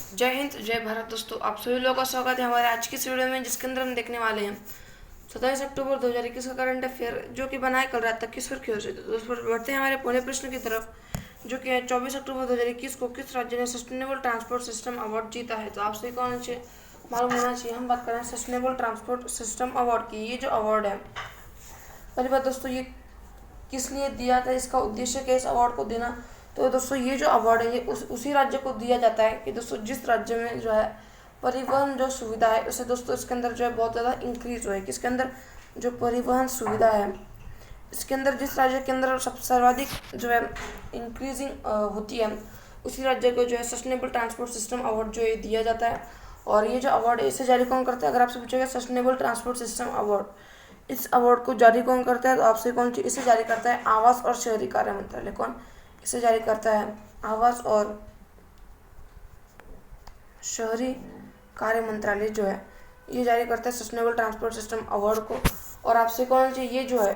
जय हिंद जय भारत दोस्तों, आप सभी लोगों का स्वागत है हमारे आज की इस वीडियो में, जिसके अंदर हम देखने वाले हैं 27 अक्टूबर 2021 का करंट अफेयर जो कि बना है कल रात तक की सुर्खियों से। तो दोस्तों बढ़ते हैं हमारे पहले प्रश्न की तरफ, जो कि है 24 अक्टूबर 2021 को किस राज्य ने सस्टेनेबल ट्रांसपोर्ट सिस्टम अवार्ड जीता है। तो आप सभी को मालूम होना चाहिए। हम बात करें सस्टेनेबल ट्रांसपोर्ट सिस्टम अवार्ड की। ये जो अवार्ड है, पहली बात दोस्तों, ये किस लिए दिया था, इसका उद्देश्य क्या है इस अवार्ड को देना। तो दोस्तों ये जो अवार्ड है ये उसी राज्य को दिया जाता है कि दोस्तों जिस राज्य में जो है परिवहन जो सुविधा है उसे दोस्तों इसके अंदर जो है बहुत ज़्यादा इंक्रीज हो है। किसके अंदर जो परिवहन सुविधा है इसके अंदर जिस राज्य के अंदर सब सर्वाधिक जो है इंक्रीजिंग होती है, उसी राज्य को जो है सस्टेनेबल ट्रांसपोर्ट सिस्टम अवार्ड जो है दिया जाता है। और ये जो अवार्ड है इसे जारी कौन करता है, अगर आपसे पूछेगा सस्टेनेबल ट्रांसपोर्ट सिस्टम अवार्ड, इस अवार्ड को जारी कौन करता है, तो आपसे कौन सी इसे जारी करता है आवास और शहरी कार्य मंत्रालय। कौन इसे जारी करता है, आवास और शहरी कार्य मंत्रालय जो है ये जारी करता है सस्टेनेबल ट्रांसपोर्ट सिस्टम अवार्ड को। और आपसे कौन सी ये जो है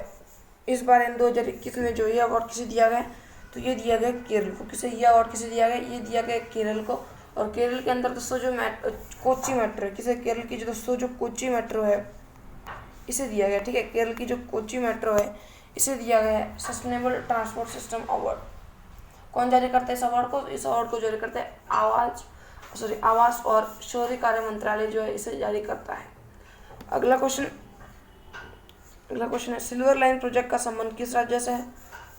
इस बार इन 2021 में जो ये अवार्ड किसे दिया गया, तो ये दिया गया केरल को। किसे ये अवार्ड किसे दिया गया, ये दिया गया केरल को। और केरल के अंदर दोस्तों जो कोच्चि मेट्रो है, किसे केरल की जो दोस्तों जो कोच्चि मेट्रो है इसे दिया गया। ठीक है, केरल की जो कोच्चि मेट्रो है इसे दिया गया है सस्टेनेबल ट्रांसपोर्ट सिस्टम अवार्ड। कौन जारी करता है इस अवार्ड को, इस अवार्ड को जारी करता है आवास और शहरी कार्य मंत्रालय जो है इसे जारी करता है। अगला क्वेश्चन है सिल्वर लाइन प्रोजेक्ट का संबंध किस राज्य से है।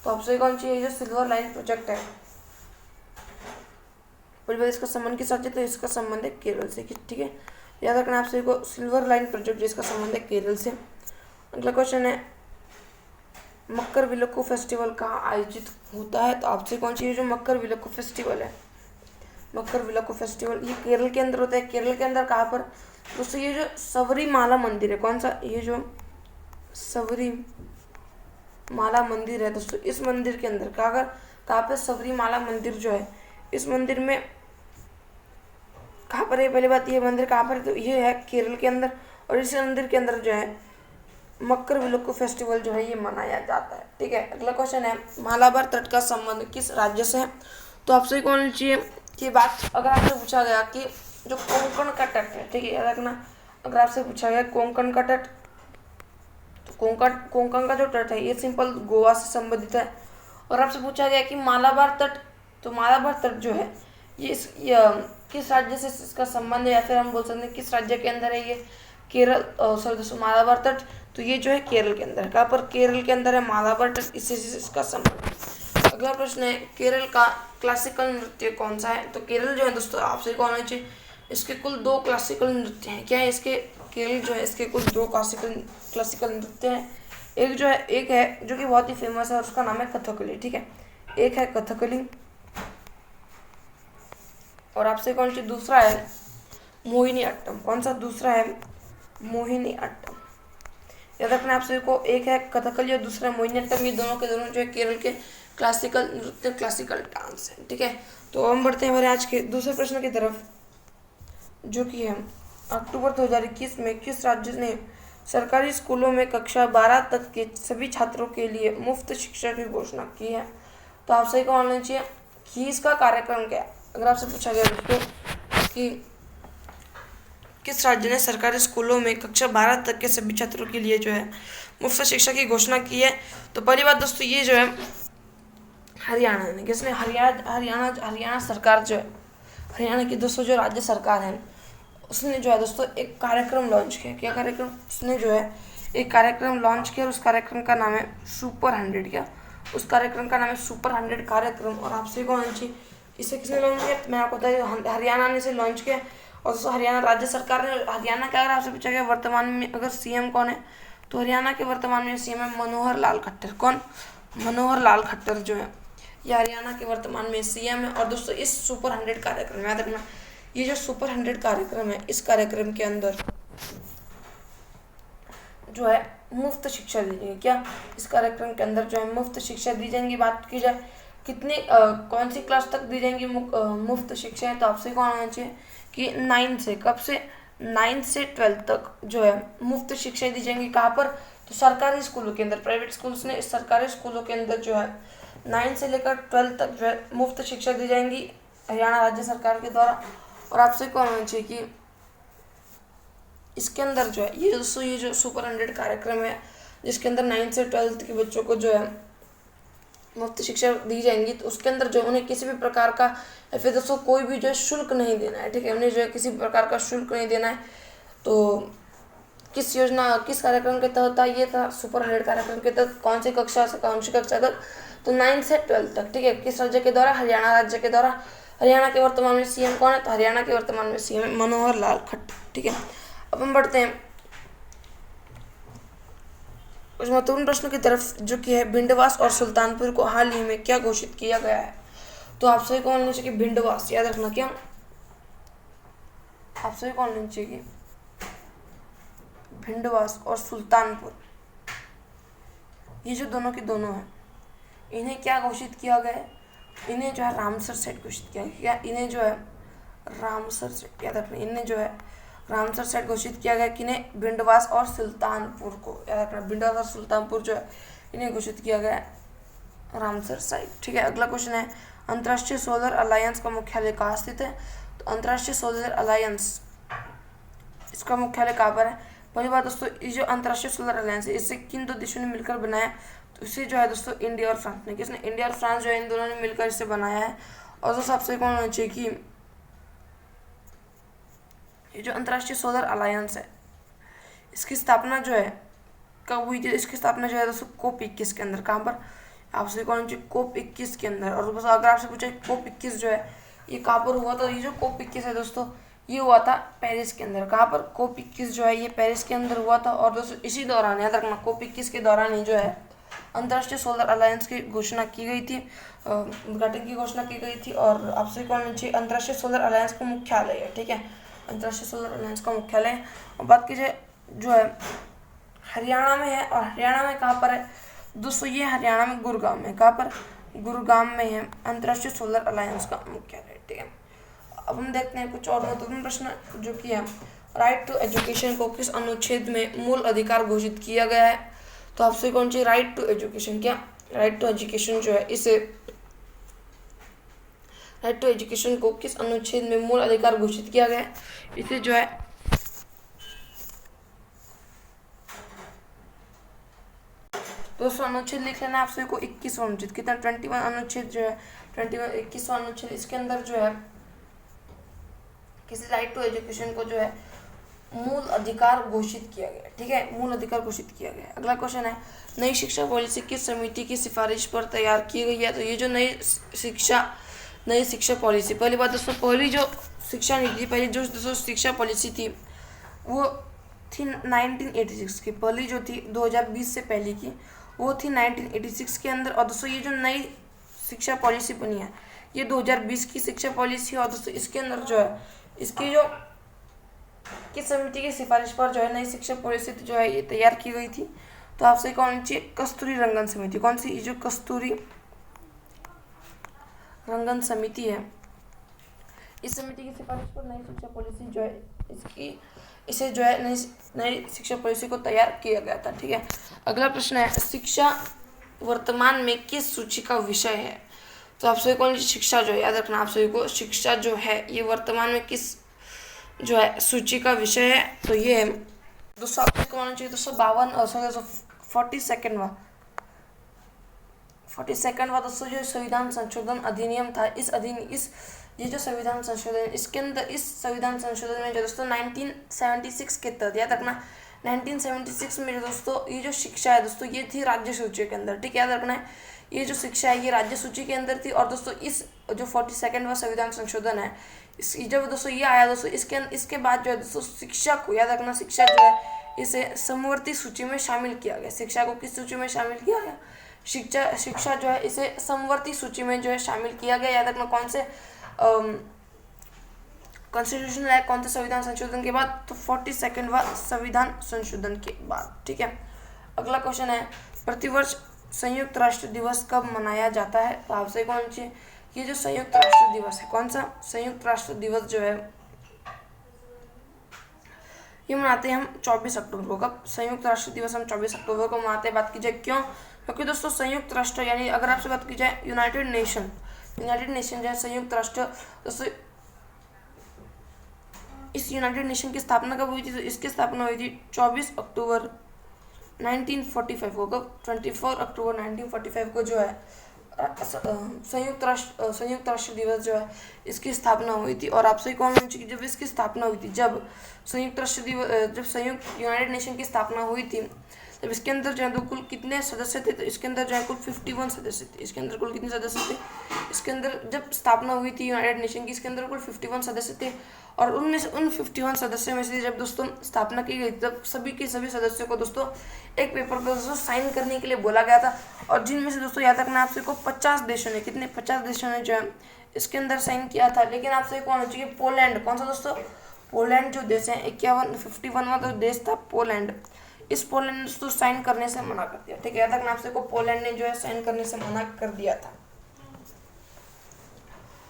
तो आपसे कौन सी है जो सिल्वर लाइन प्रोजेक्ट है, पहली बार इसका संबंध किस राज्य, तो इसका संबंध है केरल से। ठीक है, याद रखना आप सभी को सिल्वर लाइन प्रोजेक्ट जिसका संबंध है केरल से। अगला क्वेश्चन है मकर विलक्कू फेस्टिवल कहाँ आयोजित होता है। तो आपसे कौन सी है जो मकर विलक्कू फेस्टिवल है, मकर विलक्कू फेस्टिवल ये केरल के अंदर होता है। केरल के अंदर कहाँ पर दोस्तों, ये जो सबरीमाला मंदिर है, कौन सा, ये जो सबरीमाला मंदिर है दोस्तों, इस मंदिर के अंदर कहाँ पर सबरीमाला मंदिर जो है, इस मंदिर में कहाँ पर है, पहली बात ये मंदिर कहाँ पर है, तो ये है केरल के अंदर। और इस मंदिर के अंदर जो है मकर विलक्कू फेस्टिवल जो है ये मनाया जाता है। ठीक है, अगला क्वेश्चन है मालाबार तट का संबंध किस राज्य से है। तो आपसे कौन चाहिए कि बात, अगर आपसे पूछा गया कि जो कोंकण का तट है, ठीक है याद रखना, अगर आपसे पूछा गया कोंकण का तट, तो कोंकण का जो तट है ये सिंपल गोवा से संबंधित है। और आपसे पूछा गया कि मालाबार तट, तो मालाबार तट जो है ये किस राज्य से इसका संबंध है, या फिर हम बोल सकते हैं किस राज्य के अंदर है ये, केरल सॉरी दोस्तों मालाबार तट, तो ये जो है केरल के अंदर है। कहाँ पर, केरल के अंदर है मालाबार तट, इससे इसका संबंध। अगला प्रश्न है केरल का क्लासिकल नृत्य कौन सा है। तो केरल जो है दोस्तों आपसे कौन होना चाहिए, इसके कुल 2 क्लासिकल नृत्य हैं। क्या है इसके, केरल जो है इसके कुल 2 क्लासिकल नृत्य हैं। एक है जो कि बहुत ही फेमस है और उसका नाम है कथकली। ठीक है, एक है कथकली और आपसे कौन सी दूसरा है मोहिनी अट्टम। कौन सा दूसरा है, मोहिनी अट्टम। याद रखना आप सभी को, एक है कथकली और दूसरा मोहिनी अट्टम, ये दोनों के दोनों जो है केरल के क्लासिकल नृत्य क्लासिकल डांस है। ठीक है, तो हम बढ़ते हैं हमारे आज के दूसरे प्रश्न की तरफ, जो कि है अक्टूबर 2021 में किस राज्य ने सरकारी स्कूलों में कक्षा 12 तक के सभी छात्रों के लिए मुफ्त शिक्षा की घोषणा की है। तो आप सही को मानना चाहिए कि इसका कार्यक्रम क्या है। अगर आपसे पूछा गया दोस्तों कि किस राज्य ने सरकारी स्कूलों में कक्षा 12 तक के सभी छात्रों के लिए जो है मुफ्त शिक्षा की घोषणा की है, तो पहली बात दोस्तों ये जो है हरियाणा ने। किसने, हरियाणा सरकार जो है, हरियाणा की दोस्तों जो राज्य सरकार है उसने जो है दोस्तों एक कार्यक्रम लॉन्च किया। क्या कार्यक्रम, उसने जो है एक कार्यक्रम लॉन्च किया और उस कार्यक्रम का नाम है सुपर 100। क्या, उस कार्यक्रम का नाम है सुपर 100 कार्यक्रम। और आपसे कौन सी, इसे किसने लॉन्च किया, मैं आपको बता, हरियाणा ने इसे लॉन्च किया। और दोस्तों हरियाणा राज्य सरकार ने, हरियाणा का अगर आपसे पूछा गया वर्तमान में अगर सीएम कौन है, तो हरियाणा के वर्तमान में सीएम है मनोहर लाल खट्टर। कौन, मनोहर लाल खट्टर जो है ये हरियाणा के वर्तमान में सीएम है। और दोस्तों इस सुपर 100 कार्यक्रम, याद रखना ये जो सुपर 100 कार्यक्रम है, इस कार्यक्रम के अंदर जो है मुफ्त शिक्षा दी जाएगी। क्या, इस कार्यक्रम के अंदर जो है मुफ्त शिक्षा दी जाएंगी। बात की जाए कितने कौन सी क्लास तक दी जाएंगी मुफ्त शिक्षा है, तो आपसे कौन आना चाहिए कि 9 से, कब से, 9 से 12 तक जो है मुफ्त शिक्षा दी जाएंगी। कहाँ पर, तो सरकारी स्कूलों के अंदर। प्राइवेट स्कूल्स ने, सरकारी स्कूलों के अंदर जो है 9 से लेकर 12 तक जो है मुफ्त शिक्षा दी जाएंगी हरियाणा राज्य सरकार के द्वारा। और आपसे कौन होना चाहिए कि इसके अंदर जो है ये दोस्तों ये जो सुपर 100 कार्यक्रम है जिसके अंदर 9th से 12th के बच्चों को जो है मुफ्त शिक्षा दी जाएंगी, तो उसके अंदर जो उन्हें किसी भी प्रकार का या फिर दोस्तों कोई भी जो है शुल्क नहीं देना है, ठीक है, उन्हें जो है किसी भी प्रकार का शुल्क नहीं देना है। तो किस योजना किस कार्यक्रम के तहत था, ये था सुपर 100 कार्यक्रम के तहत। कौन सी कक्षा से कौन सी कक्षा तक, तो 9th से 12th तक, ठीक है। किस राज्य के द्वारा, हरियाणा राज्य के द्वारा। हरियाणा के वर्तमान में सीएम कौन है, तो हरियाणा के वर्तमान में सीएम मनोहर लाल खट्टर, ठीक है। अब हम बढ़ते हैं उस महत्वपूर्ण प्रश्न की तरफ जो कि है भिंडवास और सुल्तानपुर को हाल ही में क्या घोषित किया गया है। तो आप सभी कौन लेना चाहिए, भिंडवास, याद रखना क्या, आप सभी कौन लेना चाहिए, भिंडवास और सुल्तानपुर, ये जो दोनों के दोनों हैं, इन्हें क्या घोषित किया गया है, इन्हें जो है रामसर सेट घोषित किया गया, इन्हें जो है रामसर सेट, याद रखना, इन्हें जो है रामसर सेट घोषित किया गया, किन्हें, भिंडवास और सुल्तानपुर को, याद रखना, भिंडवास और सुल्तानपुर जो है इन्हें घोषित किया गया रामसर साइट, ठीक है। अगला क्वेश्चन है अंतर्राष्ट्रीय सोलर अलायंस का मुख्यालय कहाँ स्थित है। तो अंतर्राष्ट्रीय सोलर अलायंस, इसका मुख्यालय कहाँ पर है। पहली बात दोस्तों, ये जो अंतर्राष्ट्रीय सोलर अलायंस है इसे किन दो देशों ने मिलकर बनाया, तो इसे जो है दोस्तों इंडिया और फ्रांस ने, किसने, इंडिया और फ्रांस जो है इन दोनों ने मिलकर इसे बनाया है। और दोस्तों आपसे कौन होना चाहिए कि ये जो अंतर्राष्ट्रीय सोलर अलायंस है इसकी स्थापना जो है कब हुई थी, इसकी स्थापना जो है दोस्तों COP 21 के अंदर, कहाँ पर, आपसे कौन चाहिए, COP 21 के अंदर। और बस अगर आपसे पूछे COP 21 जो है ये कहाँ पर हुआ, तो ये जो COP 21 है दोस्तों ये हुआ था पेरिस के अंदर, कहाँ पर, COP 21 जो है ये पेरिस के अंदर हुआ था। और दोस्तों इसी दौरान, याद रखना, COP 21 के दौरान ही जो है अंतर्राष्ट्रीय सोलर अलायंस की घोषणा की गई थी, उद्घाटन की घोषणा की गई थी। और आपसे कौन चाहिए, अंतर्राष्ट्रीय सोलर अलायंस का मुख्यालय है, ठीक है, अंतर्राष्ट्रीय सोलर अलायंस का मुख्यालय। और बात कीजिए जो है हरियाणा में है, और हरियाणा में कहाँ पर है दोस्तों, ये हरियाणा में गुरुग्राम में, कहाँ पर, गुरुग्राम में है अंतर्राष्ट्रीय सोलर अलायंस का मुख्यालय, ठीक है। अब हम देखते हैं कुछ और महत्वपूर्ण प्रश्न जो कि है राइट टू एजुकेशन को किस अनुच्छेद में मूल अधिकार घोषित किया गया है। तो आपसे कौन चाहिए, राइट टू एजुकेशन, क्या, राइट टू एजुकेशन जो है इसे, राइट टू एजुकेशन को किस अनुच्छेद में मूल अधिकार घोषित किया गया है, इसे जो है दोस्तों अनुच्छेद लिख लेना आप सभी को, 21वां अनुच्छेद, कितना, 21 अनुच्छेद जो है 21वां अनुच्छेद, इसके अंदर जो है किसी राइट टू एजुकेशन को जो है मूल अधिकार घोषित किया गया, ठीक है, मूल अधिकार घोषित किया गया। अगला क्वेश्चन है नई शिक्षा पॉलिसी किस समिति की सिफारिश पर तैयार की गई है। तो ये जो नई शिक्षा पॉलिसी, पहली बात दोस्तों, पहली जो शिक्षा नीति, पहली जो दोस्तों शिक्षा पॉलिसी थी वो थी 1986 की, पहली जो थी 2020 से पहले की वो थी 1986 के अंदर। और दोस्तों ये जो नई शिक्षा पॉलिसी बनी है ये 2020 की शिक्षा पॉलिसी है। और दोस्तों इसके अंदर जो है इसकी जो किस समिति की सिफारिश पर जो है नई शिक्षा पॉलिसी जो है ये तैयार की गई थी। तो आपसे कौन सी, कस्तूरी रंगन समिति, कौन सी, ये जो कस्तूरी रंगन समिति है इस समिति की सिफारिश पर नई शिक्षा पॉलिसी जो है इसे जो है नई शिक्षा पॉलिसी को तैयार किया गया था, ठीक है। अगला प्रश्न है शिक्षा वर्तमान में किस सूची का विषय है। तो आप सभी कौन सी शिक्षा जो है, याद रखना आप सभी को, शिक्षा जो है ये वर्तमान में किस जो है सूची का विषय है। तो ये है दोस्तों आपको कौन चाहिए, 42वां दोस्तों जो संविधान संशोधन अधिनियम था, ये जो संविधान संशोधन, इसके अंदर इस संविधान संशोधन में जो दोस्तों 1976 के तहत, याद रखना 1976 में जो दोस्तों ये जो शिक्षा है दोस्तों ये थी राज्य सूची के अंदर, ठीक है, याद रखना है ये जो शिक्षा है ये राज्य सूची के अंदर थी। और दोस्तों इस जो 42वां संविधान संशोधन है जब दोस्तों ये आया दोस्तों इसके बाद जो है दोस्तों शिक्षा को, याद रखना, शिक्षा जो है इसे समवर्ती सूची में शामिल किया गया। शिक्षा को किस सूची में शामिल किया गया, शिक्षा जो है इसे समवर्ती सूची में जो है शामिल किया गया। याद रखना कौन से कॉन्स्टिट्यूशनल एक्ट, कौन से संविधान संशोधन के बाद, तो 42वां संविधान संशोधन के बाद, ठीक है। अगला क्वेश्चन है प्रतिवर्ष संयुक्त राष्ट्र दिवस कब मनाया जाता है। तो आपसे कौन सी, ये जो संयुक्त राष्ट्र दिवस है, कौन सा संयुक्त राष्ट्र दिवस जो है ये मनाते हैं हम 24 अक्टूबर को। कब, संयुक्त राष्ट्र दिवस हम 24 अक्टूबर को मनाते हैं। बात की जाए क्यों, क्योंकि दोस्तों संयुक्त राष्ट्र यानी अगर आपसे बात की जाए यूनाइटेड नेशन जो है संयुक्त राष्ट्र दोस्तों इस यूनाइटेड नेशन की स्थापना कब हुई थी? तो इसकी स्थापना हुई थी 24 अक्टूबर 1945 को। कब? 24 अक्टूबर 1945 को जो है संयुक्त राष्ट्र दिवस जो है इसकी स्थापना हुई थी। और आपसे कौन सी जब इसकी स्थापना हुई थी, जब संयुक्त यूनाइटेड नेशन की स्थापना हुई थी, तब इसके अंदर जो है तो कुल कितने सदस्य थे? तो इसके अंदर जो है कुल 51 सदस्य थे। इसके अंदर कुल कितने सदस्य थे? इसके अंदर जब स्थापना हुई थी यूनाइटेड नेशन की, इसके अंदर कुल 51 सदस्य थे। और उनमें से उन 51 सदस्यों में से जब दोस्तों स्थापना की गई, तब सभी के सभी सदस्यों को दोस्तों एक पेपर पर दोस्तों साइन करने के लिए बोला गया था। और जिनमें से दोस्तों याद रखना आपसे को 50 देशों ने, कितने? 50 देशों ने जो है इसके अंदर साइन किया था। लेकिन आपसे कौन हो चाहिए? पोलैंड। कौन सा दोस्तों? पोलैंड जो देश है 51वां जो देश था पोलैंड, इस पोलैंड ने दोस्तों साइन करने से मना कर दिया। ठीक है, याद रखना आपसे को पोलैंड ने जो है साइन करने से मना कर दिया था।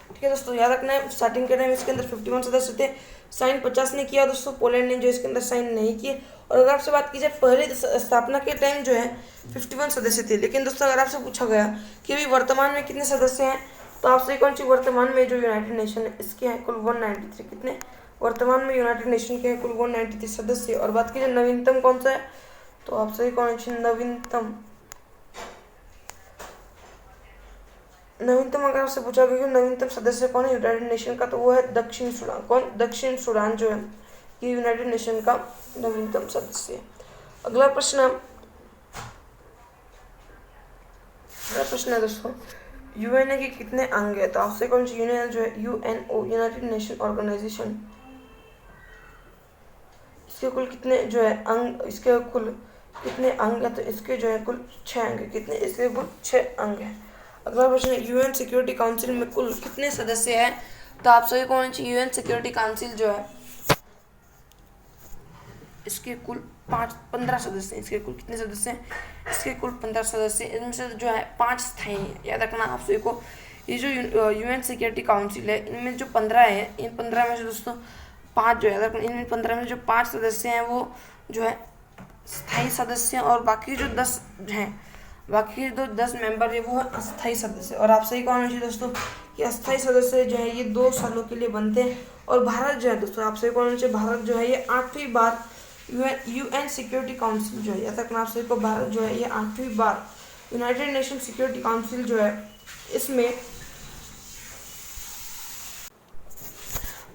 ठीक है दोस्तों, याद रखना है स्टार्टिंग के टाइम इसके अंदर 51 सदस्य थे, साइन 50 ने किया दोस्तों, पोलैंड ने जो इसके अंदर साइन नहीं किए। और अगर आपसे बात की जाए पहले स्थापना के टाइम जो है 51 सदस्य थे। लेकिन दोस्तों अगर आपसे पूछा गया कि अभी वर्तमान में कितने सदस्य हैं, तो आपसे कौन सी वर्तमान में जो यूनाइटेड नेशन है इसके हैं कुल 193। कितने? वर्तमान में यूनाइटेड नेशन के हैं कुल 193 सदस्य। और बात कीजिए नवीनतम कौन सा है, तो आपसे कौन सी नवीनतम अगर आपसे पूछा गया कि नवीनतम सदस्य कौन है यूनाइटेड नेशन का, तो वो है दक्षिण सूडान। कौन? दक्षिण सूडान जो है ये यूनाइटेड नेशन का नवीनतम सदस्य है। अगला प्रश्न है दोस्तों, यूएनए के कितने अंग है? तो आपसे कौन सी यूनियन जो है यूएनओ, यूनाइटेड नेशन ऑर्गेनाइजेशन, इसके कुल कितने जो है अंग, इसके कुल कितने अंग है? तो इसके जो है कुल 6 अंग है। कितने? इसके कुल 6 अंग है। अगला प्रश्न है, यूएन सिक्योरिटी काउंसिल में कुल कितने सदस्य हैं? तो आप सभी कौन सी यूएन सिक्योरिटी काउंसिल जो है इसके कुल 15 सदस्य हैं। इसके कुल कितने सदस्य हैं? इसके कुल 15 सदस्य। इनमें से जो है 5 स्थायी हैं। याद रखना आप सभी को, ये जो यूएन सिक्योरिटी काउंसिल है इनमें जो 15 है, इन 15 में से दोस्तों 5 जो है, इन 15 में जो 5 सदस्य हैं वो जो है स्थायी सदस्य हैं, और बाकी जो 10 हैं, बाकी जो 10 मेंबर है वो है अस्थायी सदस्य। और आप सही कौन है दोस्तों कि अस्थायी सदस्य जो है ये 2 सालों के लिए बनते हैं। और भारत जो है दोस्तों, आप सही कौन है, भारत जो है ये 8वीं बार यूएन सिक्योरिटी काउंसिल जो है, या तक आप सही को भारत जो है ये 8वीं बार यूनाइटेड नेशन सिक्योरिटी काउंसिल जो है इसमें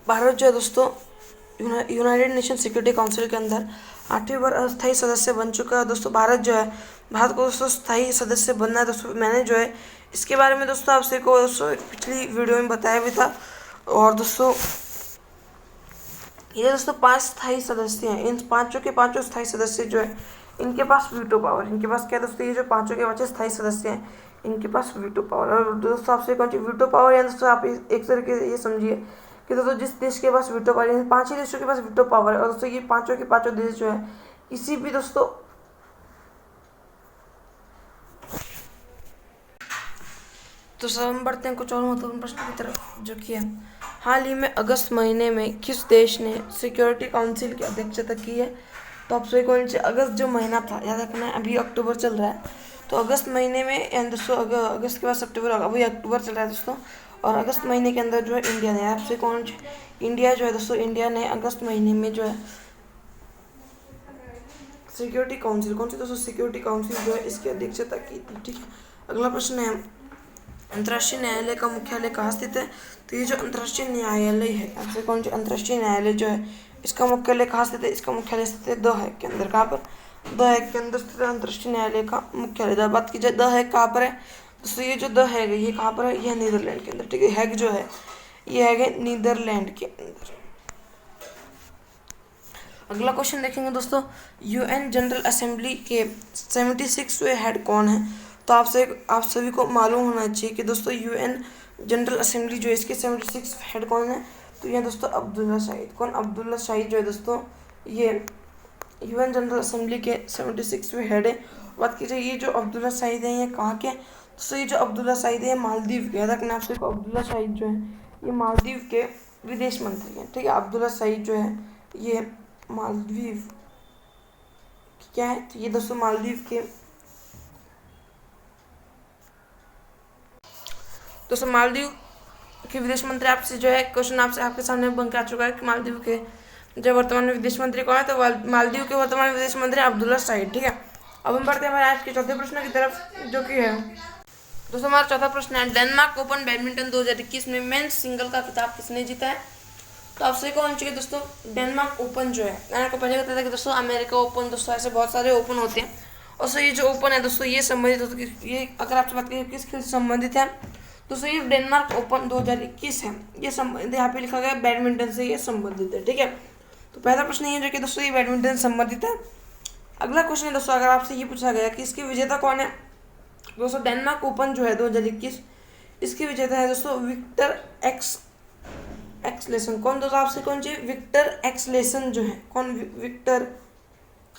भारत जो है दोस्तों यूनाइटेड नेशन सिक्योरिटी काउंसिल के अंदर 8वीं बार अस्थायी सदस्य बन चुका है दोस्तों। भारत को दोस्तों स्थायी सदस्य बनना है दोस्तों। मैंने जो है इसके बारे में दोस्तों आपसे को दोस्तों पिछली वीडियो में बताया भी था। और दोस्तों ये दोस्तों 5 स्थायी सदस्य हैं। इन पांचों के पांचों स्थायी सदस्य जो है इनके पास वीटो पावर, इनके पास क्या दोस्तों, ये जो पांचों के पांचों स्थायी सदस्य हैं इनके पास वीटो पावर। और दोस्तों आपसे कौन सी वीटो पावर, या दोस्तों आप एक तरीके से ये समझिए कि दोस्तों जिस देश के पास वीटो पावर, 5 ही देशों के पास वीटो पावर है। और दोस्तों ये पांचों के पांचों देश जो है किसी भी दोस्तों तो सब हम बढ़ते हैं कुछ और महत्वपूर्ण प्रश्न की तरफ, जो कि है हाल ही में अगस्त महीने में किस देश ने सिक्योरिटी काउंसिल की अध्यक्षता की है? तो आप सभी कौन से, अगस्त जो महीना था, याद रखना है अभी अक्टूबर चल रहा है, तो अगस्त महीने में दोस्तों अगस्त के बाद सितंबर, अभी अक्टूबर चल रहा है दोस्तों। और अगस्त महीने के अंदर जो है इंडिया ने, आपसे कौन इंडिया जो है दोस्तों, इंडिया ने अगस्त महीने में जो है सिक्योरिटी काउंसिल, कौन सी दोस्तों सिक्योरिटी काउंसिल जो है इसकी अध्यक्षता की थी। ठीक है, अगला प्रश्न है अंतर्राष्ट्रीय न्यायालय का मुख्यालय कहाँ स्थित है? तो ये जो अंतर्राष्ट्रीय न्यायालय है, आपसे कौन सी अंतर्राष्ट्रीय न्यायालय जो है इसका मुख्यालय कहाँ स्थित है? इसका मुख्यालय स्थित है द हेग के अंदर। कहाँ पर? द हेग के अंदर स्थित है अंतर्राष्ट्रीय न्यायालय का मुख्यालय। बात की जाए द हेग कहाँ पर है दोस्तों, ये जो द हेग है ये कहाँ पर है? यह नीदरलैंड के अंदर। ठीक है, हेग जो है ये हैग है नीदरलैंड के अंदर। अगला क्वेश्चन देखेंगे दोस्तों, यूएन जनरल असेंबली के 76वें हेड कौन है? तो आप सभी को मालूम होना चाहिए कि दोस्तों यूएन जनरल असेंबली जो है इसके 76 हेड कौन है? तो ये दोस्तों अब्दुल्ला शाहिद। कौन? अब्दुल्ला शाहिद जो है दोस्तों ये यूएन जनरल असेंबली के 76वें हेड है। बात की जाए ये जो अब्दुल्ला शाहिद है ये कहाँ के? दोस्तों ये जो अब्दुल्ला शाहिद है मालदीव के, याद रखना आप सबको, अब्दुल्ला शाहिद जो है ये मालदीव के विदेश मंत्री हैं। ठीक है, अब्दुल्ला शाहिद जो है ये मालदीव क्या है? तो ये दोस्तों मालदीव के दोस्तों मालदीव के विदेश मंत्री आपसे जो है क्वेश्चन आपसे आपके सामने बन के आ चुका है कि मालदीव के जो वर्तमान में विदेश मंत्री कौन है, तो मालदीव के वर्तमान विदेश मंत्री अब्दुल्ला शाहिद। ठीक है, अब हम बढ़ते हैं हमारे आज के चौथे प्रश्न की तरफ, जो कि है दोस्तों हमारा चौथा प्रश्न है, डेनमार्क ओपन बैडमिंटन 2021 में मेंस सिंगल का खिताब किसने जीता है? तो आपसे कौन चाहिए दोस्तों, डेनमार्क ओपन जो है, मैंने आपको पहले बताया था कि दोस्तों अमेरिका ओपन, दोस्तों ऐसे बहुत सारे ओपन होते हैं, और सो ये जो ओपन है दोस्तों ये संबंधित होता है, ये अगर आपसे बात करें किस खेल से संबंधित है, दोस्तों ये डेनमार्क ओपन 2021 है, ये संबंधित यहाँ पे लिखा गया बैडमिंटन से ये संबंधित है। ठीक है, तो पहला प्रश्न ये जो कि दोस्तों ये बैडमिंटन संबंधित है। अगला क्वेश्चन है दोस्तों, अगर आपसे ये पूछा गया कि इसके विजेता कौन है, दोस्तों डेनमार्क ओपन जो है 2021, इसके विजेता है दोस्तों विक्टर एक्सलेसन। कौन दोस्तों, आपसे कौन चाहिए, विक्टर एक्सलेसन जो है, कौन, विक्टर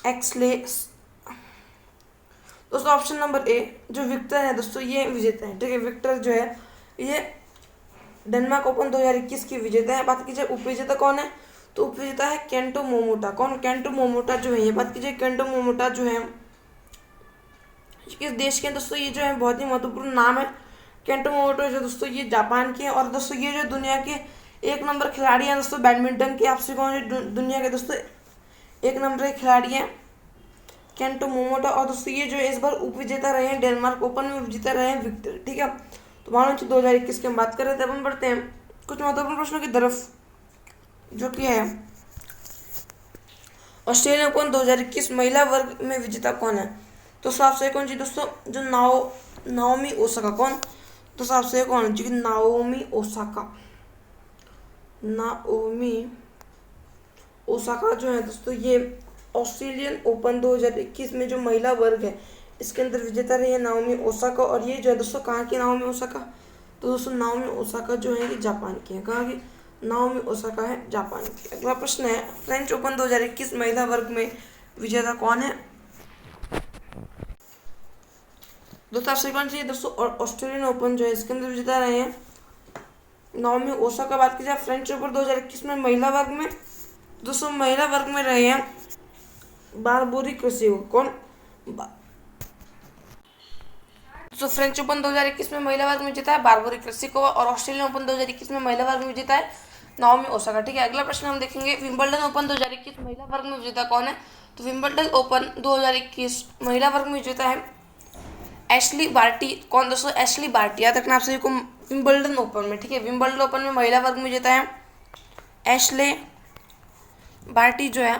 एक्सलेस। दोस्तों ऑप्शन नंबर ए जो विक्टर है दोस्तों ये विजेता है। ठीक है, विक्टर जो है ये डेनमार्क ओपन 2021 की विजेता है। बात कीजिए उपविजेता कौन है, तो उपविजेता है केंटो मोमोटा। कौन, केंटो मोमोटा जो है, ये बात कीजिए केंटो मोमोटा जो है किस देश के दोस्तों, ये जो है बहुत ही महत्वपूर्ण नाम है केंटो मोमोटा जो दोस्तों ये जापान के हैं, और दोस्तों ये जो दुनिया के 1 नंबर खिलाड़ी हैं दोस्तों बैडमिंटन के। आपसे कौन जो दुनिया के दोस्तों 1 नंबर के खिलाड़ी हैं केंटो मोमोटा, और दोस्तों ये जो इस बार उप विजेता रहे हैं, डेनमार्क ओपन में विजेता रहे हैं विक्टर। ठीक है, तो मान लो 2021 की हम बात कर रहे थे। अब हम बढ़ते हैं कुछ महत्वपूर्ण प्रश्नों की तरफ, जो कि है ऑस्ट्रेलियन ओपन 2021 महिला वर्ग में विजेता कौन है? तो सबसे कौन जी दोस्तों, जो नाओमी ओसाका। कौन, तो सबसे कौन जी, नाओमी ओसाका। नाओमी ओसाका जो है दोस्तों ये ऑस्ट्रेलियन ओपन 2021 में जो महिला वर्ग है इसके अंदर विजेता रही है नाओमी ओसाका। और ये जो है दोस्तों कहाँ की नाओमी ओसाका, तो दोस्तों नाओमी ओसाका जो है ये जापान की है। कहाँ की, नाओमी ओसाका है जापान की। अगला प्रश्न है, फ्रेंच ओपन 2021 महिला वर्ग में विजेता कौन है? दोस्तों आपसे कौन चाहिए दोस्तों, ऑस्ट्रेलियन ओपन जो है इसके अंदर विजेता रहे हैं नाओमी ओसाका। बात की जाए फ्रेंच ओपन 2021 में महिला वर्ग में, दोस्तों महिला वर्ग में रहे हैं बारबोरी क्रेस्कोवा। कौन, तो फ्रेंच ओपन 2021 में महिला वर्ग में जीता है बारबोरी क्रेस्कोवा, और ऑस्ट्रेलियन ओपन 2021 में महिला वर्ग में जीता है नाओमी ओसाका। ठीक है, अगला प्रश्न हम देखेंगे, विंबलडन ओपन 2021 महिला वर्ग में विजेता कौन है? तो विंबलडन ओपन 2021 महिला वर्ग में विजेता है एशली बार्टी। कौन दोस्तों, एशली बार्टी। याद रखना आपसे को विंबलडन ओपन में। ठीक है, विंबलडन ओपन में महिला वर्ग में विजेता है एशले बार्टी जो है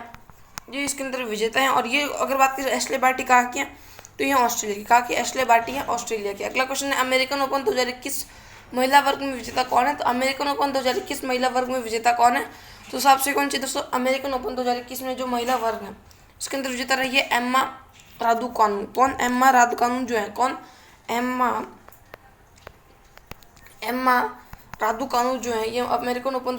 ये इसके अंदर विजेता है। और ये अगर बात करें एशले बार्टी कहाँ की है, तो ये ऑस्ट्रेलिया की। कहाँ की, एशले बार्टी है ऑस्ट्रेलिया की। अगला क्वेश्चन है, अमेरिकन ओपन 2021 महिला वर्ग में विजेता कौन है? तो अमेरिकन ओपन 2021 महिला वर्ग में विजेता कौन है? तो सबसे कौन सी दोस्तों, अमेरिकन ओपन 2021 में जो महिला वर्ग है इसके अंदर विजेता रही है एम्मा रादुकानु। कौन, एम्मा रादुकानु जो है, कौन, एम्मा रादुकानु जो है ये अमेरिकन ओपन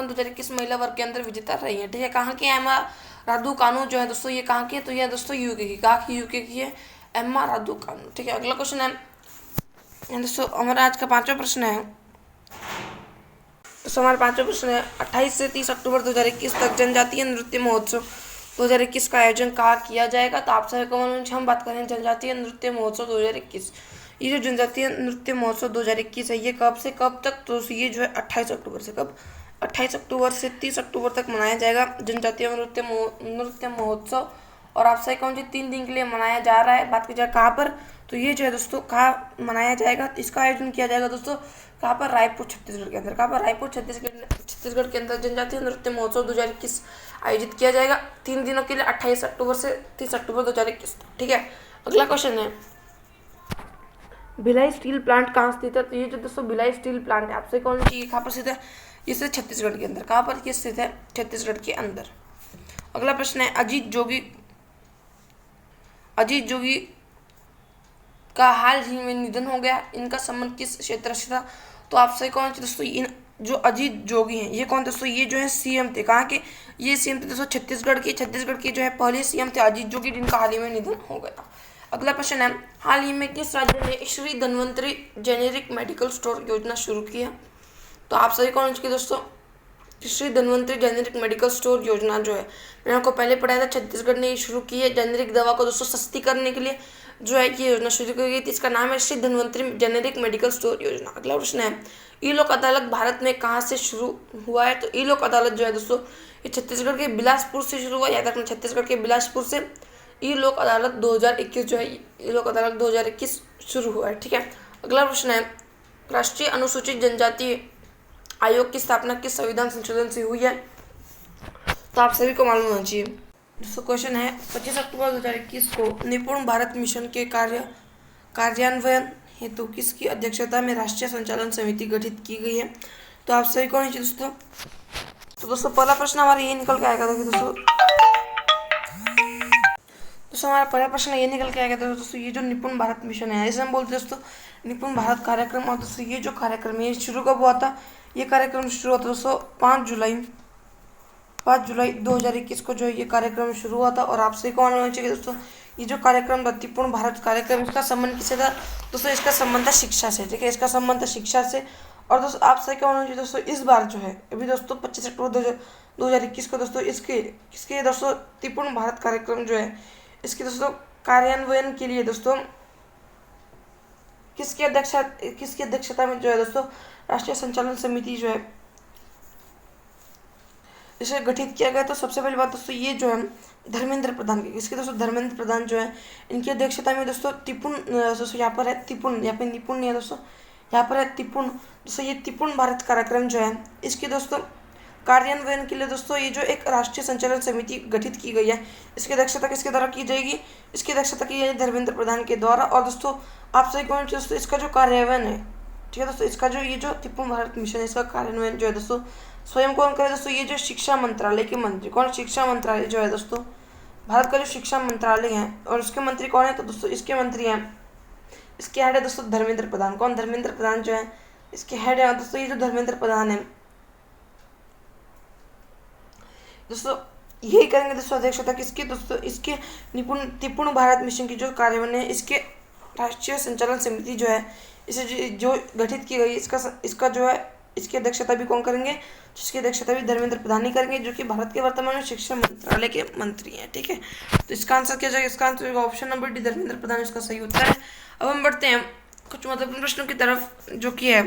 2021 महिला वर्ग के अंदर विजेता रही है। ठीक है, कहाँ की एम्मा रादुकानु जो है दोस्तों ये कहाँ की है, तो ये दोस्तों यूके की। कहाँ की, यूके की है एम्मा रादुकानु। ठीक है, अगला क्वेश्चन है दोस्तों हमारा आज का 5वां प्रश्न है। दोस्तों हमारा 5वां प्रश्न है, 28 से 30 अक्टूबर 2021 तक जनजातीय नृत्य महोत्सव 2021 का आयोजन कहाँ किया जाएगा? तो आप सभी को हम बात करें जनजातीय नृत्य महोत्सव 2021। ये जो जनजातीय नृत्य महोत्सव 2021 है ये कब से कब तक, तो ये जो है 28 अक्टूबर से, कब, 28 अक्टूबर से 30 अक्टूबर तक मनाया जाएगा जनजातीय नृत्य महोत्सव। और आपसे कौन सी 3 दिन के लिए मनाया जा रहा है? बात की जाए कहाँ पर, तो ये जो है दोस्तों कहाँ मनाया जाएगा, इसका आयोजन किया जाएगा दोस्तों कहाँ पर, रायपुर छत्तीसगढ़ के अंदर। कहाँ पर, रायपुर छत्तीसगढ़ के अंदर जनजातीय नृत्य महोत्सव 2021 आयोजित किया जाएगा 3 दिनों के लिए, 28 अक्टूबर से 30 अक्टूबर 2021। ठीक है, अगला क्वेश्चन है, भिलाई स्टील प्लांट कहाँ स्थित है? तो ये जो दोस्तों भिलाई स्टील प्लांट है आपसे कौन सी कहाँ पर स्थित है, ये स्थित छत्तीसगढ़ के अंदर। कहाँ पर ये स्थित है, छत्तीसगढ़ के अंदर। अगला प्रश्न है, अजीत जोगी का हाल ही में निधन हो गया, इनका संबंध किस क्षेत्र से था? तो आपसे कौन सी दोस्तों, इन जो अजीत जोगी हैं ये कौन दोस्तों, ये जो है सीएम थे। कहाँ के, ये सीएम थे दोस्तों छत्तीसगढ़ के जो है पहले सीएम थे अजीत जोगी, जिनका हाल ही में निधन हो गया। अगला प्रश्न है, हाल ही में किस राज्य ने Shri Dhanvantari generic medical store योजना शुरू की है? तो आप सभी कौन सी दोस्तों, Shri Dhanvantari generic medical store योजना जो है मैंने आपको पहले पढ़ाया था, छत्तीसगढ़ ने शुरू की है जेनेरिक दवा को दोस्तों सस्ती करने के लिए। जो है कि योजना शुरू की गई थी, इसका नाम है Shri Dhanvantari generic medical store योजना। अगला प्रश्न है, ई लोक अदालत भारत में कहाँ से शुरू हुआ है? तो ई लोक अदालत जो है दोस्तों ये छत्तीसगढ़ के बिलासपुर से शुरू हुआ। याद रखना, छत्तीसगढ़ के बिलासपुर से ई लोक अदालत 2021 जो है, ई लोक अदालत 2021 शुरू हुआ है। ठीक है। अगला प्रश्न है, राष्ट्रीय अनुसूचित जनजाति आयोग की स्थापना किस संविधान संशोधन से हुई है? तो आप सभी को मालूम होना चाहिए। दोस्तों क्वेश्चन है, 25 अक्टूबर 2021 को निपुण भारत मिशन के कार्यान्वयन हेतु किसकी अध्यक्षता में राष्ट्रीय संचालन समिति गठित की गई है? तो आप सभी को नीचे दोस्तों, तो दोस्तों पहला प्रश्न हमारा ये निकल के आएगा था कि दोस्तों हमारा पहला प्रश्न ये निकल के आएगा था दोस्तों, ये जो निपुण भारत मिशन है, इसे हम बोलते हैं दोस्तों निपुण भारत कार्यक्रम। और दोस्तों ये जो कार्यक्रम है ये शुरू कब हुआ था? ये कार्यक्रम शुरू हुआ था दोस्तों 5 जुलाई 2021 को जो है ये कार्यक्रम शुरू हुआ था। और आपसे कौन होना चाहिए दोस्तों, ये जो कार्यक्रम था निपुण भारत कार्यक्रम, इसका संबंध किससे था? दोस्तों इसका संबंध था शिक्षा से। ठीक है, इसका संबंध था शिक्षा से। और दोस्तों आपसे क्या होना चाहिए दोस्तों, इस बार जो है अभी दोस्तों 25 अक्टूबर 2021 को दोस्तों इसके दोस्तों निपुण भारत कार्यक्रम जो है इसके दोस्तों कार्यान्वयन के लिए दोस्तों किसकी अध्यक्षता में जो है दोस्तों राष्ट्रीय संचालन समिति जो है इसे गठित किया गया। तो सबसे पहली बात दोस्तों ये जो है धर्मेंद्र प्रधान की, इसके दोस्तों धर्मेंद्र प्रधान जो है इनकी अध्यक्षता में दोस्तों दोस्तों यहाँ पर है तिपुण, यहाँ पे निपुण नहीं है दोस्तों, यहाँ पर है तिपुण। दोस्तों ये तिपुण भारत कार्यक्रम जो है इसके दोस्तों कार्यान्वयन के लिए दोस्तों ये जो एक राष्ट्रीय संचालन समिति गठित की गई है, इसकी अध्यक्षता किसके द्वारा की जाएगी? इसकी अध्यक्षता की जाएगी धर्मेंद्र प्रधान के द्वारा। और दोस्तों आप सही कौन दोस्तों इसका जो कार्यान्वयन है, ठीक है दोस्तों, इसका जो ये जो तिपुण भारत मिशन है इसका कार्यान्वयन जो है दोस्तों स्वयं कौन करे दोस्तों? ये जो शिक्षा मंत्रालय के मंत्री कौन? शिक्षा मंत्रालय जो है दोस्तों भारत का जो शिक्षा मंत्रालय है और उसके मंत्री कौन है? तो दोस्तों इसके मंत्री हैं, इसके हेड है दोस्तों धर्मेंद्र प्रधान। कौन? धर्मेंद्र प्रधान जो है इसके हेड है दोस्तों, ये जो धर्मेंद्र प्रधान है दोस्तों यही करेंगे दोस्तों अध्यक्षता किसकी? दोस्तों इसके तिपुण भारत मिशन की जो कार्यान्वयन है इसके राष्ट्रीय संचालन समिति जो है इसे जो गठित की गई इसका जो है इसकी अध्यक्षता भी कौन करेंगे? जिसकी अध्यक्षता भी धर्मेंद्र प्रधान ही करेंगे, जो कि भारत के वर्तमान में शिक्षा मंत्रालय के मंत्री हैं। ठीक है, तो इसका आंसर क्या जाएगा? इसका आंसर होगा option number D, Dharmendra Pradhan इसका सही उत्तर है। अब हम बढ़ते हैं कुछ महत्वपूर्ण प्रश्नों की तरफ, जो कि है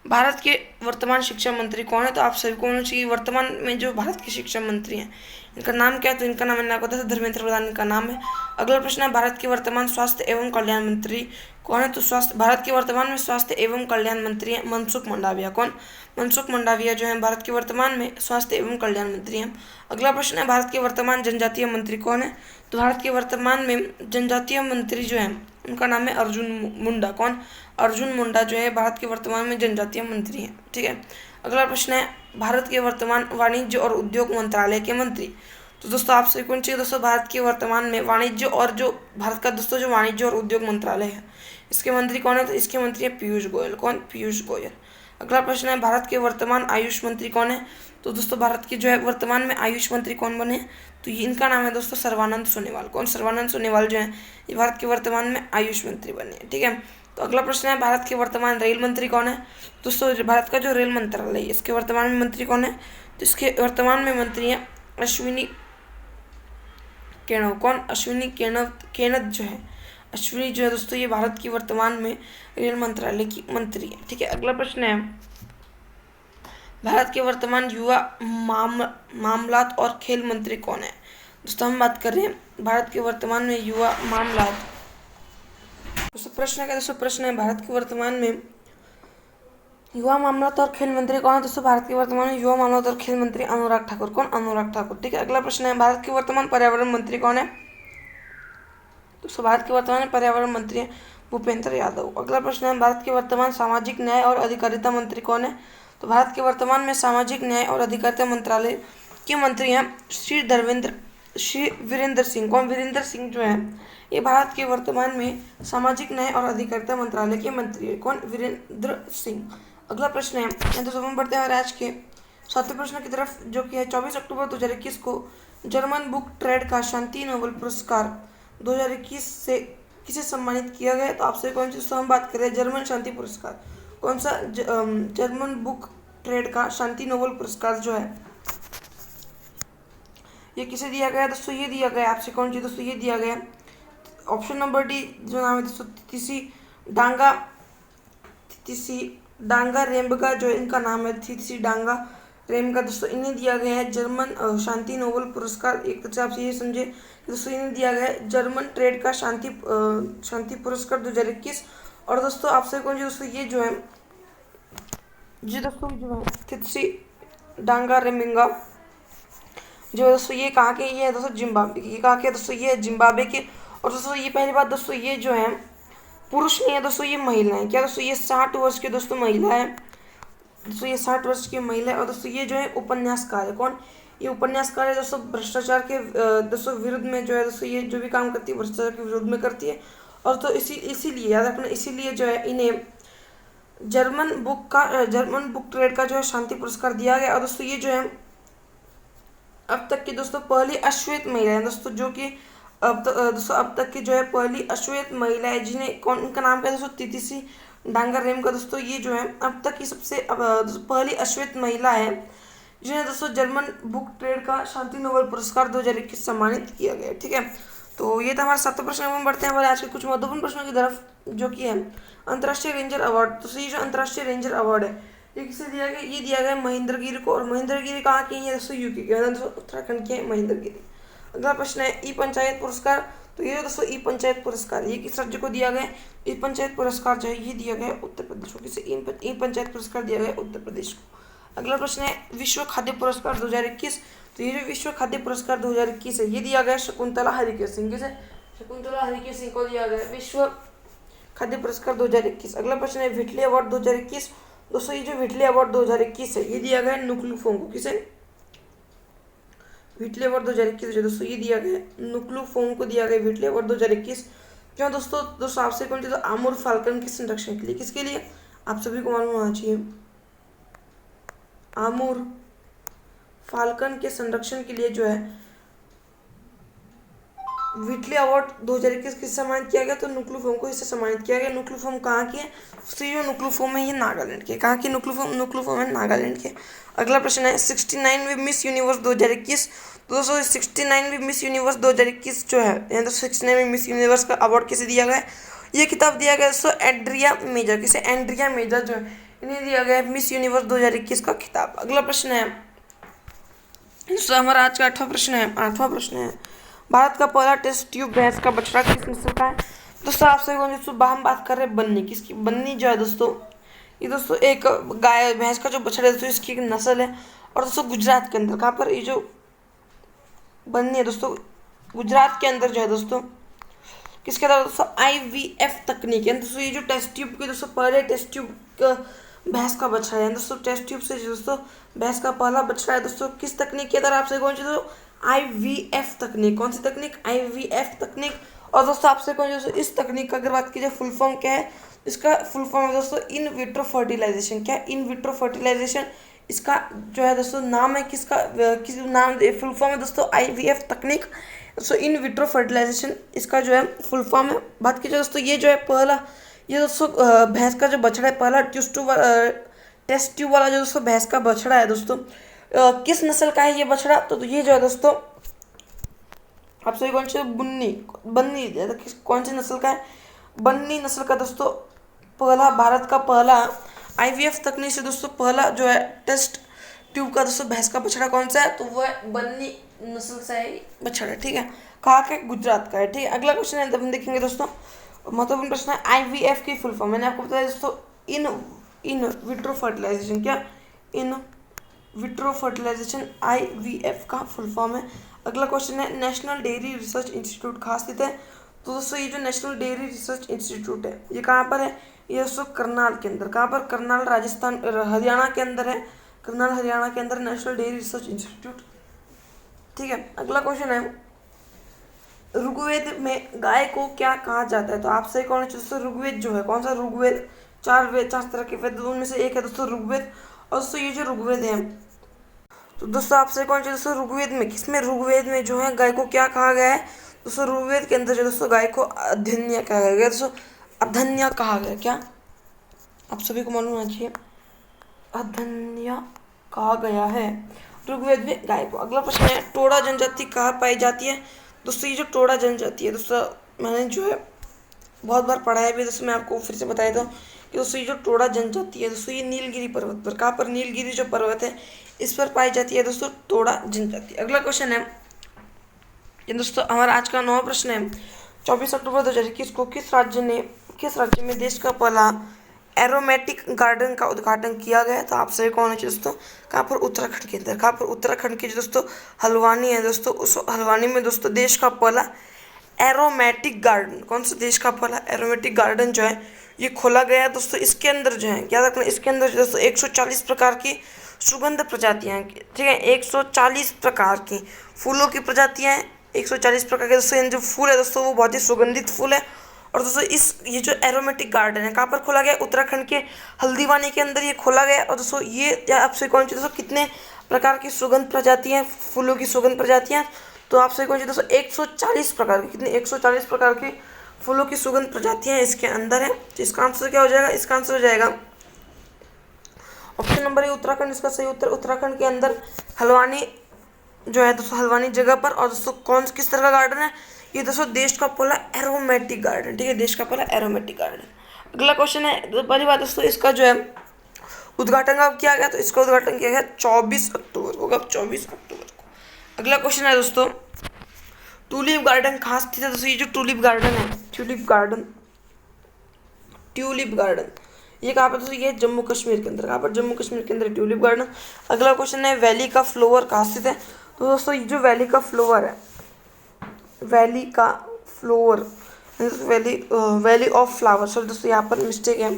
भारत के वर्तमान शिक्षा मंत्री कौन है? तो आप सभी को होना चाहिए वर्तमान में जो भारत के शिक्षा मंत्री हैं इनका नाम क्या है? तो इनका नाम मैंने आपको बताया धर्मेंद्र प्रधान इनका नाम है। अगला प्रश्न है, भारत के वर्तमान स्वास्थ्य एवं कल्याण मंत्री कौन है? तो भारत के वर्तमान में स्वास्थ्य एवं कल्याण मंत्री हैं मनसुख मंडाविया। कौन? मनसुख मंडाविया जो है भारत के वर्तमान में स्वास्थ्य एवं कल्याण मंत्री हैं। अगला प्रश्न है, भारत के वर्तमान जनजातीय मंत्री कौन है? तो भारत के वर्तमान में जनजातीय मंत्री जो है उनका नाम है अर्जुन मुंडा। कौन? अर्जुन मुंडा जो है भारत के वर्तमान में जनजातीय मंत्री हैं। ठीक है, अगला प्रश्न है, भारत के वर्तमान वाणिज्य और उद्योग मंत्रालय के मंत्री। तो दोस्तों आप सभी को चाहिए दोस्तों भारत के वर्तमान में वाणिज्य और जो भारत का दोस्तों जो वाणिज्य और उद्योग मंत्रालय है इसके मंत्री कौन है? तो इसके मंत्री है पीयूष गोयल। कौन? पीयूष गोयल। अगला प्रश्न है, भारत के वर्तमान आयुष मंत्री कौन है? तो दोस्तों भारत के जो है वर्तमान में आयुष मंत्री कौन बने? तो इनका नाम है दोस्तों सर्बानंद सोनोवाल। कौन? सर्बानंद सोनोवाल जो है ये भारत के वर्तमान में आयुष मंत्री बने। ठीक है, तो अगला प्रश्न है, भारत के वर्तमान रेल मंत्री कौन है? दोस्तों भारत का जो रेल मंत्रालय है इसके वर्तमान में मंत्री कौन है? तो इसके वर्तमान में मंत्री हैं अश्विनी केणव। कौन? अश्विनी केणत जो है अश्विनी जो है दोस्तों ये भारत की वर्तमान में रेल मंत्रालय की मंत्री है। ठीक है, अगला प्रश्न है, भारत के वर्तमान युवा मामलात और खेल मंत्री कौन है? दोस्तों हम बात कर रहे हैं भारत के वर्तमान में युवा मामलात। दोस्तों प्रश्न क्या? दोस्तों प्रश्न है, भारत के वर्तमान में युवा मामलात और खेल मंत्री कौन है? दोस्तों भारत के वर्तमान में युवा मामलात और खेल मंत्री अनुराग ठाकुर। कौन? अनुराग ठाकुर। ठीक है, अगला प्रश्न है, भारत के वर्तमान पर्यावरण मंत्री कौन है? दोस्तों भारत के वर्तमान पर्यावरण मंत्री हैं भूपेंद्र यादव। अगला प्रश्न है, भारत के वर्तमान सामाजिक न्याय और अधिकारिता मंत्री कौन है? तो भारत के वर्तमान में सामाजिक न्याय और अधिकारिता मंत्रालय के मंत्री हैं श्री वीरेंद्र सिंह। कौन? वीरेंद्र सिंह जो है ये भारत के वर्तमान में सामाजिक न्याय और अधिकारिता मंत्रालय के मंत्री है। कौन? वीरेंद्र सिंह। अगला प्रश्न है, तो हम बढ़ते हैं आज के 7वें प्रश्न की तरफ, जो कि है 24 अक्टूबर 2021 को जर्मन बुक ट्रेड का शांति नोबेल पुरस्कार 2021 से किसे सम्मानित किया गया? तो आपसे कौन सी हम बात करें जर्मन शांति पुरस्कार। कौन सा? जर्मन बुक ट्रेड का शांति नोबेल पुरस्कार जो है ये किसे दिया गया? दोस्तों ये दिया गया आपसे कौन सी दोस्तों ये दिया गया ऑप्शन नंबर डी जो नाम है दोस्तों तितिसी डांगा, तितिसी डांगा रेम्बगा जो इनका नाम है तितिसी डांगा रेम्बगा दोस्तों, इन्हें दिया गया है जर्मन शांति नोबेल पुरस्कार। एक तरह से आप ये समझे दोस्तों इन्हें दिया गया है जर्मन ट्रेड का शांति पुरस्कार 2021। और दोस्तों आपसे कौन जी दोस्तों ये जो है जी दोस्तों जो है तितिसी डांगा रेम्बगा जो दोस्तों ये कहाँ के, ये है दोस्तों जिम्बाब्वे के, ये कहाँ के दोस्तों, ये है जिम्बाब्वे के। और दोस्तों ये पहली बात दोस्तों ये जो है पुरुष नहीं है दोस्तों, ये महिला है। क्या दोस्तों ये 60 वर्ष की दोस्तों महिला है दोस्तों, ये 60 वर्ष की महिला है। और दोस्तों ये जो है उपन्यासकार है। कौन, ये उपन्यासकार है दोस्तों, भ्रष्टाचार के दोस्तों विरुद्ध में जो है दोस्तों ये जो भी काम करती है भ्रष्टाचार के विरुद्ध में करती है। और तो इसीलिए याद रखना, इसीलिए जो है इन्हें जर्मन बुक ट्रेड का जो है शांति पुरस्कार दिया गया। और दोस्तों ये जो है अब तक की दोस्तों पहली अश्वेत महिला है दोस्तों, जो कि दोस्तों अब तक की जो है पहली अश्वेत महिला है, जिन्हें कौन, इनका नाम क्या है दोस्तों तितिसी डांगा रेम्बगा दोस्तों, ये जो है अब तक की सबसे पहली अश्वेत महिला है जिन्हें दोस्तों जर्मन बुक ट्रेड का शांति नोबेल पुरस्कार 2021 सम्मानित किया गया। ठीक है, तो ये था हमारा 7वां प्रश्न। हम बढ़ते हैं हमारे आज के कुछ महत्वपूर्ण प्रश्नों की तरफ, जो कि है अंतर्राष्ट्रीय रेंजर अवार्ड। तो ये जो अंतर्राष्ट्रीय रेंजर अवार्ड है ये किसे दिया गया, ये दिया गया महेंद्रगिरी को। और महेंद्रगिरी कहाँ की है दोस्तों, यूपी के, दोस्तों उत्तराखंड के महेंद्रगिरी। अगला प्रश्न है ई पंचायत पुरस्कार। तो ये दोस्तों ई पंचायत पुरस्कार ये किस राज्य को दिया गया, ई पंचायत पुरस्कार जो है ये दिया गया उत्तर प्रदेश को। किसे ई पंचायत पुरस्कार दिया गया उत्तर प्रदेश को। अगला प्रश्न है विश्व खाद्य पुरस्कार 2021। तो ये जो विश्व खाद्य पुरस्कार 2021 है ये दिया गया शकुंतला हरिकेश सिंह, किसे, शकुंतला हरिकेश सिंह को दिया गया विश्व खाद्य पुरस्कार 2021। अगला प्रश्न है विटली अवार्ड 2021। दोस्तों ये जो विटली अवार्ड 2021 है ये दिया गया नुक्लू फोम को। किसे, विटली अवार्ड 2021 है दोस्तों ये दिया गया नुक्लू फोम को दिया गया विटली अवार्ड 2021। क्यों दोस्तों आपसे कौन सी, तो आमूर फाल्कन के संरक्षण के लिए। किसके लिए, आप सभी को मालूम होना चाहिए, आमूर फाल्कन के संरक्षण के लिए जो है विटली अवार्ड 2021 किससे सम्मानित किया गया, तो नुक्लू फोम को इससे सम्मानित किया गया। नुक्लू फोम कहाँ की है, तो ये जो नुक्लू फोम है ये नागालैंड के, कहाँ की नुक्लू फोम है नागालैंड के। अगला प्रश्न है 69वीं मिस यूनिवर्स 2021। तो दोस्तों 69वीं मिस यूनिवर्स 2021 जो है, यानी तो 69वीं मिस यूनिवर्स का अवार्ड किसे दिया गया है, ये किताब दिया गया दोस्तों एंड्रिया मेजर। किसे, एंड्रिया मेजर जो है इन्हें दिया गया मिस यूनिवर्स 2021 का खिताब। अगला प्रश्न है दोस्तों हमारा आज का 8वां प्रश्न है भारत का पहला टेस्ट ट्यूब भैंस का बछड़ा किस नस्ल का है। दोस्तों आपसे दोस्तों हम बात कर रहे हैं बन्नी किसकी, बन्नी जो है दोस्तों ये दोस्तों एक गाय भैंस का जो बछड़ा है दोस्तों इसकी एक नस्ल है। और दोस्तों गुजरात के अंदर कहाँ पर ये जो बन्नी है दोस्तों, गुजरात के अंदर जो है दोस्तों किसके द्वारा दोस्तों IVF तकनीक है दोस्तों। ये जो टेस्ट ट्यूब के दोस्तों पहले टेस्ट ट्यूब भैंस का बछड़ा है दोस्तों, टेस्ट ट्यूब से दोस्तों भैंस का पहला बछड़ा है दोस्तों किस तकनीक के द्वारा, आपसे कौन सी दोस्तों IVF तकनीक। कौन सी तकनीक, IVF तकनीक। और दोस्तों आपसे कौन दोस्तों इस तकनीक का अगर बात की जाए फुल फॉर्म क्या है, इसका फुल फॉर्म है दोस्तों इन विट्रो फर्टिलाइजेशन। क्या, इन विट्रो फर्टिलाइजेशन इसका जो है दोस्तों नाम है, किसका किस नाम फुल फॉर्म है दोस्तों IVF तकनीक। दोस्तों इन विट्रो फर्टिलाइजेशन इसका जो है फुल फॉर्म है। बात की जाए दोस्तों ये जो है पहला, ये दोस्तों भैंस का जो बछड़ा है पहला टेस्ट ट्यूब वाला जो दोस्तों भैंस का बछड़ा है दोस्तों किस नस्ल का है ये बछड़ा, तो ये जो है दोस्तों आप सभी कौन सी बन्नी कौन सी नस्ल का है, बन्नी नस्ल का दोस्तों पहला, भारत का पहला IVF तकनीक से दोस्तों पहला जो है टेस्ट ट्यूब का दोस्तों भैंस का बछड़ा कौन सा है, तो वो है बन्नी नस्ल से है बछड़ा। ठीक है, कहाँ का, गुजरात का है। ठीक है, अगला क्वेश्चन है हम देखेंगे दोस्तों महत्वपूर्ण प्रश्न है IVF की फुल फॉर्म। मैंने आपको बताया दोस्तों इन विट्रो फर्टिलाइजेशन, क्या, इन विट्रो फर्टिलाइजेशन IVF का फुल फॉर्म है। अगला क्वेश्चन है नेशनल डेयरी रिसर्च इंस्टीट्यूट कहाँ स्थित है, तो दोस्तों ये जो नेशनल डेयरी रिसर्च इंस्टीट्यूट है ये कहाँ पर है, ये दोस्तों करनाल के अंदर, कहाँ पर, करनाल राजस्थान हरियाणा के अंदर है, करनाल हरियाणा के अंदर नेशनल डेयरी रिसर्च इंस्टीट्यूट। ठीक है, अगला क्वेश्चन है ऋग्वेद में गाय को क्या कहा जाता है, तो आपसे कौन है दोस्तों ऋग्वेद जो है, कौन सा ऋग्वेद, चार तरह के वेद उनमें से एक है दोस्तों ऋग्वेद। और दोस्तों ये जो ऋग्वेद है तो दोस्तों आपसे कौन सी दोस्तों ऋग्वेद में, किसमें, ऋग्वेद में जो है गाय को क्या कहा गया है, दोस्तों ऋग्वेद के अंदर जो दोस्तों गाय को अधन्या कहा गया दोस्तों, अधन्या कहा गया। क्या, आप सभी को मालूम होना चाहिए, अधन्या कहा गया है ऋग्वेद में गाय को। अगला प्रश्न है टोडा जनजाति कहाँ पाई जाती है, दोस्तों ये जो टोडा जनजाति है दोस्तों मैंने जो है बहुत बार पढ़ाया भी, दोस्तों मैं आपको फिर से बता देता हूँ कि दोस्तों ये जो टोडा जनजाति है दोस्तों, ये नीलगिरी पर्वत पर, कहाँ पर, नीलगिरी जो पर्वत है इस पर पाई जाती है दोस्तों टोडा जनजाति। अगला क्वेश्चन है ये दोस्तों हमारा आज का 9वां प्रश्न है, 24 अक्टूबर 2021 को किस राज्य में देश का पहला एरोमेटिक गार्डन का उद्घाटन किया गया? तो आप सभी कौन है दोस्तों, कहाँ पर, उत्तराखंड के अंदर। कहाँ पर, उत्तराखंड के जो दोस्तों हल्द्वानी है दोस्तों, उस हल्द्वानी में दोस्तों देश का पहला एरोमेटिक गार्डन, कौन सा देश का पहला एरोमेटिक गार्डन जो है ये खोला गया है दोस्तों। इसके अंदर जो है, याद रखना, इसके अंदर दोस्तों 140 प्रकार की सुगंध प्रजातियाँ हैं, ठीक है, 140 प्रकार की फूलों की प्रजातियाँ हैं, 140 प्रकार के दोस्तों जो फूल है दोस्तों वो बहुत ही सुगंधित फूल है। और दोस्तों ये जो एरोमेटिक गार्डन है कहाँ पर खोला गया, उत्तराखंड के हल्द्वानी के अंदर ये खोला गया। और दोस्तों ये आपसे कौन सी दोस्तों कितने प्रकार की सुगंध प्रजातियाँ, फूलों की सुगंध प्रजातियाँ, तो आपसे कौन सी दोस्तों 140 प्रकार की, कितनी, 140 प्रकार की फूलों की सुगंध प्रजातियाँ इसके अंदर है। तो इसका आंसर क्या हो जाएगा, इसका आंसर हो जाएगा ऑप्शन नंबर ए उत्तराखंड, इसका सही उत्तर उत्तराखंड के अंदर हल्द्वानी जो है दोस्तों, हल्द्वानी जगह पर। और दोस्तों किस तरह का गार्डन है ये दोस्तों, देश का पहला एरोमेटिक गार्डन, ठीक है, देश का पहला एरोमेटिक गार्डन। अगला क्वेश्चन है, तो पहली बात दोस्तों इसका जो है उद्घाटन कब किया गया, तो इसका उद्घाटन किया गया 24 अक्टूबर को, कब, 24 अक्टूबर को। अगला क्वेश्चन है दोस्तों, ट्यूलिप गार्डन कहाँ स्थित है दोस्तों, ये जो ट्यूलिप गार्डन है, ट्यूलिप गार्डन ये कहाँ पर दोस्तों, ये जम्मू कश्मीर के अंदर, कहाँ पर, जम्मू कश्मीर के अंदर ट्यूलिप गार्डन। अगला क्वेश्चन है, वैली का फ्लोवर कहाँ स्थित है, तो दोस्तों ये जो वैली का फ्लोवर है, वैली ऑफ फ्लावर, सॉरी दोस्तों यहाँ पर मिस्टेक है,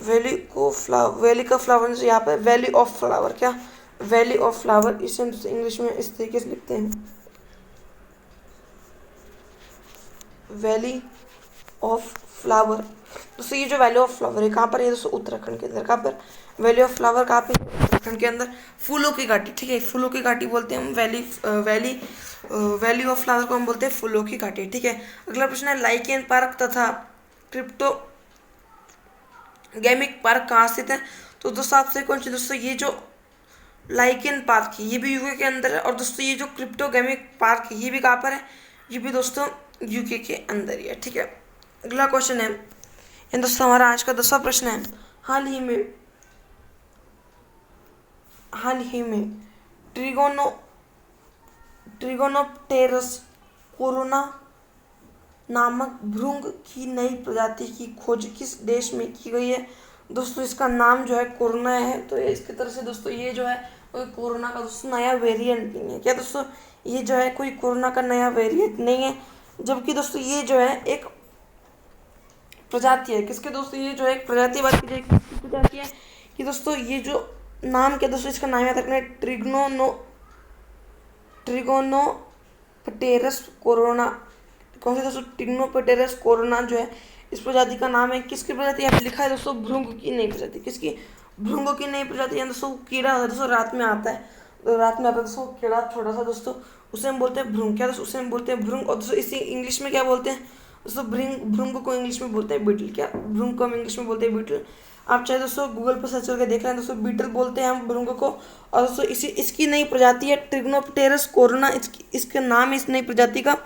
वैली का फ्लावर यहाँ पर वैली ऑफ फ्लावर, क्या, वैली ऑफ फ्लावर, इसे हम इंग्लिश में इस तरीके से लिखते हैं, वैली ऑफ फ्लावर। दोस्तों ये जो वैली ऑफ फ्लावर है कहाँ पर है दोस्तों, उत्तराखंड के अंदर। कहाँ पर, वैली ऑफ फ्लावर कहाँ पे, उत्तराखंड के अंदर। फूलों की घाटी, ठीक है, फूलों की घाटी बोलते हैं हम, वैली ऑफ फ्लावर को हम बोलते हैं फूलों की घाटी, ठीक है। अगला प्रश्न है, लाइकेन पार्क तथा क्रिप्टोगैमिक पार्क कहाँ स्थित है, तो दोस्तों आपसे कौन सी दोस्तों, ये जो लाइकेन पार्क है ये भी यूके के अंदर है, और दोस्तों ये जो क्रिप्टोगैमिक पार्क है ये भी कहाँ पर है, ये भी दोस्तों यूके के अंदर ही है, ठीक है। अगला क्वेश्चन है ये दोस्तों हमारा आज का 10वां प्रश्न है, हाल ही में ट्रिगोनोप्टेरस कोरोना नामक भृंग की नई प्रजाति की खोज किस देश में की गई है, दोस्तों इसका नाम जो है कोरोना है। तो इसकी तरह से दोस्तों ये जो है कोई कोरोना का दोस्तों नया वेरिएंट नहीं है, क्या दोस्तों, ये जो है कोई कोरोना का नया वेरिएंट नहीं है, जबकि दोस्तों ये जो है एक प्रजाति है, किसके दोस्तों, ये जो है एक प्रजाति, बात की जाए किसकी प्रजाति है कि दोस्तों ये जो नाम क्या दोस्तों, इसका नाम याद रखना है, ट्रिगोनोप्टेरस कोरोना, कौन सी दोस्तों, ट्रिगोनोप्टेरस कोरोना जो है इस प्रजाति का नाम है, किसकी प्रजाति यहाँ पे लिखा है दोस्तों, भृंग की नई प्रजाति, किसकी, भृंग की नई प्रजाति है दोस्तों। कीड़ा दोस्तों रात में आता है, तो रात में आता है दोस्तों कीड़ा छोटा सा दोस्तों, उसे हम बोलते हैं भृंग, क्या दोस्तों, उसे हम बोलते हैं भृंग। और दोस्तों इसे इंग्लिश में क्या बोलते हैं दोस्तों, भृंग को इंग्लिश में बोलते हैं बीटल, क्या, भृंग को हम इंग्लिश में बोलते हैं बीटल। आप चाहे दोस्तों गूगल पर सर्च करके देख रहे हैं दोस्तों, बीटल बोलते हैं हम भृंग को। और दोस्तों इसकी नई प्रजाति है ट्रिगोनोप्टेरस कोरोना, इसका नाम है इस नई प्रजाति का।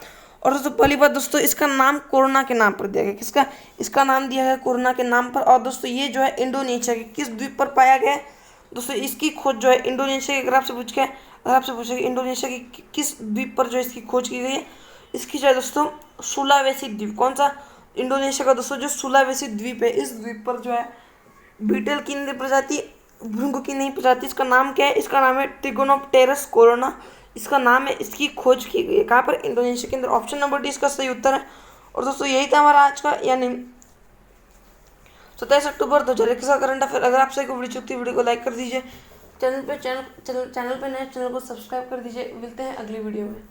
और दोस्तों पहली बात दोस्तों, इसका नाम कोरोना के नाम पर दिया गया, किसका, इसका नाम दिया गया कोरोना के नाम पर। और दोस्तों ये जो है इंडोनेशिया के किस द्वीप पर पाया गया है दोस्तों, इसकी खोज जो है इंडोनेशिया के, अगर आपसे पूछे इंडोनेशिया की किस द्वीप पर जो है इसकी खोज की गई है, इसकी जो है दोस्तों सुलावेसी द्वीप, कौन सा, इंडोनेशिया का दोस्तों जो सुलावेसी द्वीप है, इस द्वीप पर जो है बीटल की नई प्रजाति, भृंग की नई प्रजाति, इसका नाम क्या है, इसका नाम है ट्रिगोनोप्टेरस कोरोना, इसका नाम है, इसकी खोज की गई है कहाँ पर, इंडोनेशिया के अंदर। ऑप्शन नंबर डी इसका सही उत्तर है। और दोस्तों यही था हमारा आज का, यानी 27 अक्टूबर 2021 का करंट अफेयर। अगर आपसे कोई वीडियो चुकती वीडियो को लाइक कर दीजिए, चैनल पे नए चैनल को सब्सक्राइब कर दीजिए। मिलते हैं अगली वीडियो में।